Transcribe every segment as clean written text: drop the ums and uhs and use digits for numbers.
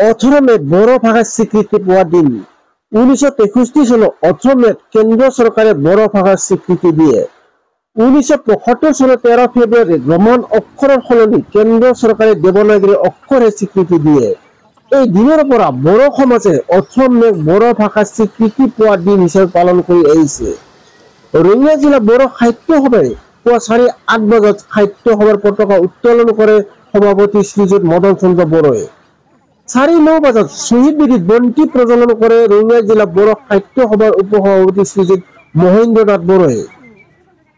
অসমে বড় ভাষার স্বীকৃতি পাওয়ার দিন 1963 চনত অসমত কেন্দ্র সরকারে বড় ভাষার স্বীকৃতি দিয়ে 1975 চনত 13 ফেব্রুয়ারি রোমান অক্ষরের সলনি কেন্দ্র সরকারে দেবনাগরী অক্ষরে স্বীকৃতি দিয়ে এই দিনের পৰা বড় সমাজে অসমে বড় ভাষার স্বীকৃতি পাওয়ার দিন হিসেবে পালন করে আহিছে। রঙিয়া জিলা বড় সাহিত্য সভায় পুৱা 8:30 বজাত সাহিত্য সভার পতাকা উত্তোলন করে সভাপতি শ্রীযুত মদন চন্দ্র বড়োয়ে। 9:30 বজাত শহীদ বেদীত বন্তি প্রজ্বলন করে রঙিয়া জিলা বড় সাহিত্য সভার উপসভাপতি শ্রীযুত মহেন্দ্রনাথ বড়োয়ে।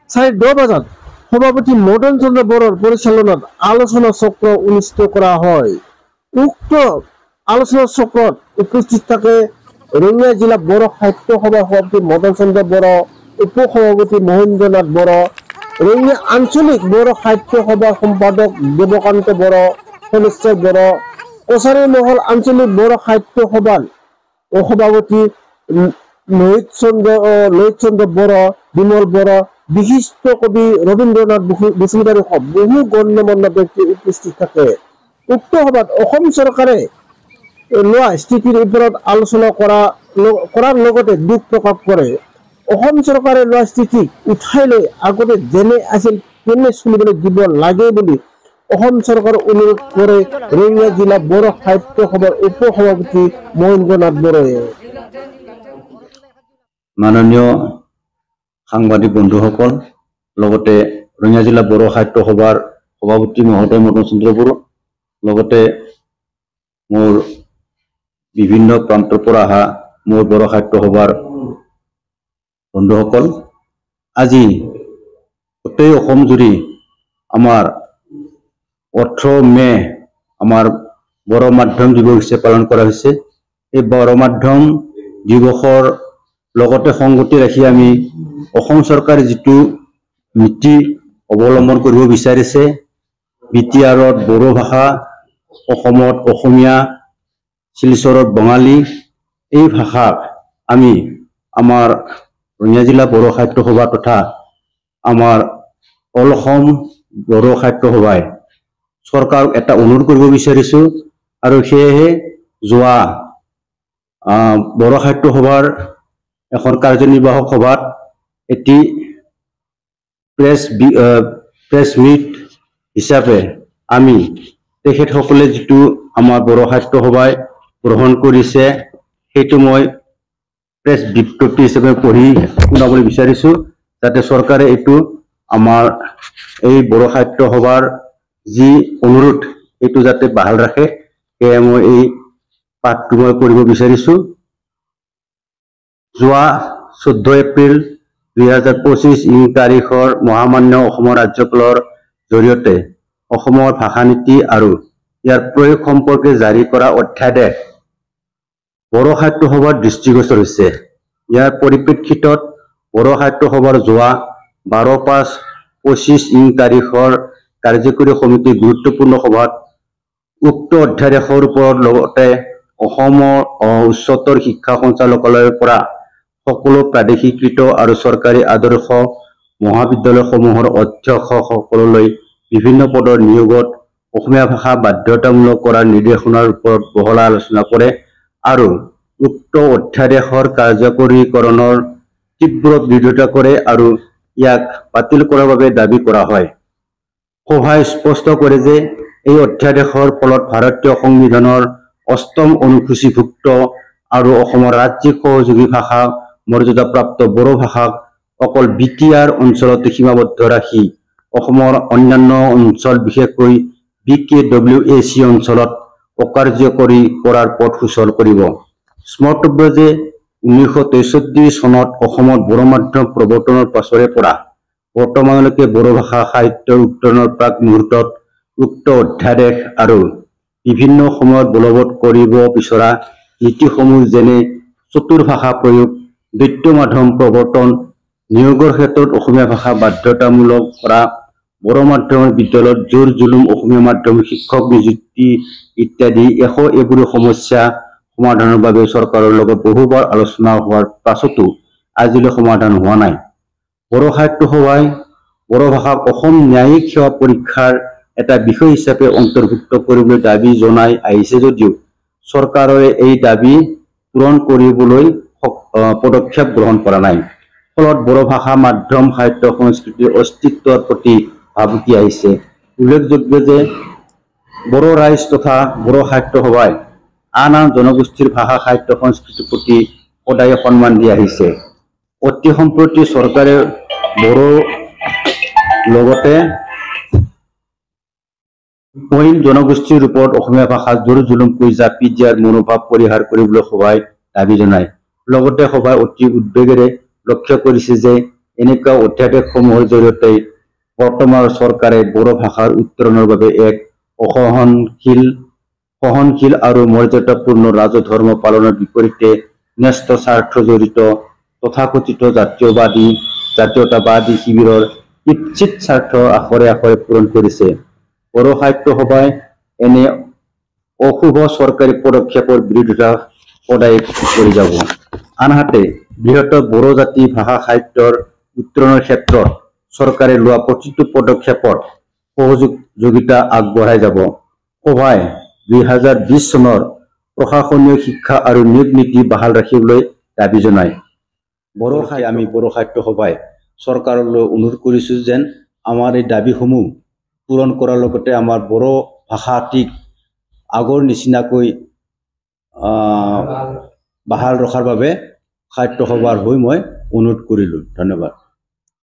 10:30 বজাত সভাপতি মদন চন্দ্র বড়োর পরিচালনাত আলোচনা চক্র অনুষ্ঠিত করা হয়। উক্ত আলোচনা চক্রত উপস্থিত থাকে রঙিয়া জিলা বড় সাহিত্য সভার সভাপতি মদন চন্দ্র বড়ো, উপসভাপতি মহেন্দ্রনাথ বড়ো, রঙিয়া আঞ্চলিক বড় সাহিত্য সভার সম্পাদক দেবকান্ত বড়ো, শনিশ্চর বড়ো, কছাৰী মহল আঞ্চলিক বড় সাহিত্য সভাৰ সভাপতি লোহিত চন্দ্ৰ বড়ো, বিমল বড়ো, বিশিষ্ট কবি ৰবীন্দ্ৰনাথ বসুমতাৰী সহ বহু গণ্যমান্য ব্যক্তি উপস্থিত থাকে। উক্ত সভাত অসম চৰকাৰে লোৱা স্থিতিৰ ওপৰত আলোচনা কৰাৰ লগতে দুখ প্ৰকাশ কৰে। অসম চৰকাৰে লোৱা স্থিতিক উঠাই লৈ আগতে যেনে আছিল তেনে চলিবলৈ দিব লাগে বুলি অসম চৰকাৰ অনুৰোধ কৰে ৰঙিয়া জিলা বড়ো সাহিত্য সভাৰ উপসভাপতি মহেন্দ্ৰনাথ বড়োয়ে। মাননীয় সাংবাদিক বন্ধুসকল, লগতে ৰঙিয়া জিলা বড়ো সাহিত্য সভাৰ সভাপতি মহোদয় মদন চন্দ্ৰ বড়ো, লগতে মোৰ বিভিন্ন প্ৰান্তৰ পৰা অহা মোৰ বড়ো সাহিত্য সভাৰ বন্ধুসকল, আজি গোটেই অসম জুৰি আমাৰ 18 মে আমাৰ বড়ো মাধ্যম দিৱস হিচাপে পালন কৰা হৈছে। এই বড়ো মাধ্যম দিৱসৰ লগতে সংগতি ৰাখি আমি অসম চৰকাৰে যিটো নীতি অৱলম্বন কৰিব বিচাৰিছে, বিটিআৰত বড়ো ভাষা, অসমত অসমীয়া, শিলচৰত বঙালী, এই ভাষাক আমি আমাৰ ৰঙিয়া জিলা বড়ো সাহিত্য সভা তথা আমাৰ অল অসম বড়ো সাহিত্য সভাই চৰকাৰক এটা অনুৰোধ কৰিব বিচাৰিছো। আৰু সেয়েহে যোৱা বড়ো সাহিত্য সভাৰ এখন কাৰ্যনিৰ্বাহক সভাত এটি প্ৰেছ মিট হিচাপে আমি তেখেতসকলে যিটো আমাৰ বড়ো সাহিত্য সভাই গ্ৰহণ কৰিছে সেইটো মই প্ৰেছ বিজ্ঞপ্তি হিচাপে পঢ়ি শুনাবলৈ বিচাৰিছো, যাতে চৰকাৰে এইটো আমাৰ এই বড়ো সাহিত্য সভাৰ যি অনুৰোধ এইটো যাতে বাহাল ৰাখে, সেয়ে মই এই পাঠটো মই কৰিব বিচাৰিছো। যোৱা 14 এপ্ৰিল 2025 ইং তাৰিখৰ মহামান্য অসমৰ ৰাজ্যপালৰ জৰিয়তে অসমৰ ভাষা নীতি আৰু ইয়াৰ প্ৰয়োগ সম্পৰ্কে জাৰি কৰা অধ্যাদেশ বড়ো সাহিত্য সভাৰ দৃষ্টিগোচৰ হৈছে। ইয়াৰ পৰিপ্ৰেক্ষিতত বড়ো সাহিত্য সভাৰ যোৱা 12/5/25 ইং তাৰিখৰ কাৰ্যকৰী সমিতিৰ গুৰুত্বপূৰ্ণ সভাত উক্ত অধ্যাদেশৰ ওপৰত লগতে অসমৰ উচ্চতৰ শিক্ষা সঞ্চালকালয়ৰ পৰা সকলো প্ৰাদেশিকৃত আৰু চৰকাৰী আদৰ্শ মহাবিদ্যালয়সমূহৰ অধ্যক্ষসকললৈ বিভিন্ন পদৰ নিয়োগত অসমীয়া ভাষা বাধ্যতামূলক কৰাৰ নিৰ্দেশনাৰ ওপৰত বহলা আলোচনা কৰে আৰু উক্ত অধ্যাদেশৰ কাৰ্যকৰীকৰণৰ তীব্ৰ বিৰোধিতা কৰে আৰু ইয়াক বাতিল কৰাৰ বাবে দাবী কৰা হয়। সভাই স্পষ্ট কৰে যে এই অধ্যাদেশৰ ফলত ভাৰতীয় সংবিধানৰ 8ম অনুসূচীভুক্ত আৰু অসমৰ ৰাজ্যিক সহযোগী ভাষা মৰ্যাদাপ্ৰাপ্ত বড়ো ভাষাক অকল বিটিআৰ অঞ্চলতে সীমাবদ্ধ ৰাখি অসমৰ অন্যান্য অঞ্চল বিশেষকৈ BKWAC অঞ্চলত অকাৰ্যকৰী কৰাৰ পথ সুচল কৰিব। স্মৰ্তব্য যে 1963 চনত অসমত বড়ো মাধ্যম প্ৰৱৰ্তনৰ পাছৰে পৰা বৰ্তমানলৈকে বড়ো ভাষা সাহিত্যৰ উত্তৰণৰ প্ৰাক মুহূৰ্তত উক্ত অধ্যাদেশ আৰু বিভিন্ন সময়ত বলবৎ কৰিব বিচৰা নীতিসমূহ যেনে চতুৰ ভাষা প্ৰয়োগ, দ্বৈত মাধ্যম প্ৰৱৰ্তন, নিয়োগৰ ক্ষেত্ৰত অসমীয়া ভাষা বাধ্যতামূলক কৰা, বড়ো মাধ্যমৰ বিদ্যালয়ত জোৰ জুলুম, অসমীয়া মাধ্যমৰ শিক্ষক নিযুক্তি ইত্যাদি এইবোৰো সমস্যা সমাধানৰ বাবে চৰকাৰৰ লগত বহুবাৰ আলোচনা হোৱাৰ পাছতো আজিলৈ সমাধান হোৱা নাই। বড়ো সাহিত্য সভাই বড়ো ভাষাক অসম ন্যায়িক সেৱা পৰীক্ষাৰ এটা বিষয় হিচাপে অন্তৰ্ভুক্ত কৰিবলৈ দাবী জনাই আহিছে যদিও চৰকাৰে এই দাবী পূৰণ কৰিবলৈ পদক্ষেপ গ্ৰহণ কৰা নাই। ফলত বড়ো ভাষা মাধ্যম সাহিত্য সংস্কৃতিৰ অস্তিত্বৰ প্ৰতি ভাবুকি আহিছে। উল্লেখযোগ্য যে বড়ো ৰাইজ তথা বড়ো সাহিত্য সভাই আন জনগোষ্ঠীৰ ভাষা সাহিত্য সংস্কৃতিৰ প্ৰতি সদায় সন্মান দি আহিছে। অতি সম্প্ৰতি চৰকাৰে বড়ো লগতে অইন জনগোষ্ঠীৰ ওপৰত অসমীয়া ভাষা জোৰ জুলুমকৈ জাপি দিয়াৰ মনোভাৱ পৰিহাৰ কৰিবলৈ সভাই দাবী জনায়। লগতে সভাই অতি উদ্বেগেৰে লক্ষ্য কৰিছে যে এনেকুৱা অধ্যাদেশসমূহৰ জৰিয়তে বৰ্তমান চৰকাৰে বড়ো ভাষাৰ উত্তৰণৰ বাবে এক সহনশীল আৰু মৰ্যাদাপূৰ্ণ ৰাজধৰ্ম পালনৰ বিপৰীতে ন্যস্ত স্বাৰ্থ জড়িত তথাকথিত জাতীয়তাবাদী শিবিৰৰ ইচ্ছিত স্বাৰ্থ আখৰে আখৰে পূৰণ কৰিছে। বড়ো সাহিত্য সভাই এনে অশুভ চৰকাৰী পদক্ষেপৰ বিৰোধিতা সদায় কৰি যাব। আনহাতে বৃহত্তৰ বড়ো জাতি ভাষা সাহিত্যৰ উত্তৰণৰ ক্ষেত্ৰত চৰকাৰে লোৱা প্ৰতিটো পদক্ষেপত সহযোগিতা আগবঢ়াই যাব। সভাই 2020 চনৰ প্ৰশাসনীয় শিক্ষা আৰু নিয়োগ নীতি বাহাল ৰাখিবলৈ দাবী জনায়। আমি বড়ো সাহিত্য সভাই চৰকাৰলৈ অনুৰোধ কৰিছোঁ যেন আমাৰ এই দাবীসমূহ পূৰণ কৰাৰ লগতে আমাৰ বড়ো ভাষাটিক আগৰ নিচিনাকৈ বাহাল ৰখাৰ বাবে সাহিত্য সভাৰ হৈ মই অনুৰোধ কৰিলোঁ। ধন্যবাদ।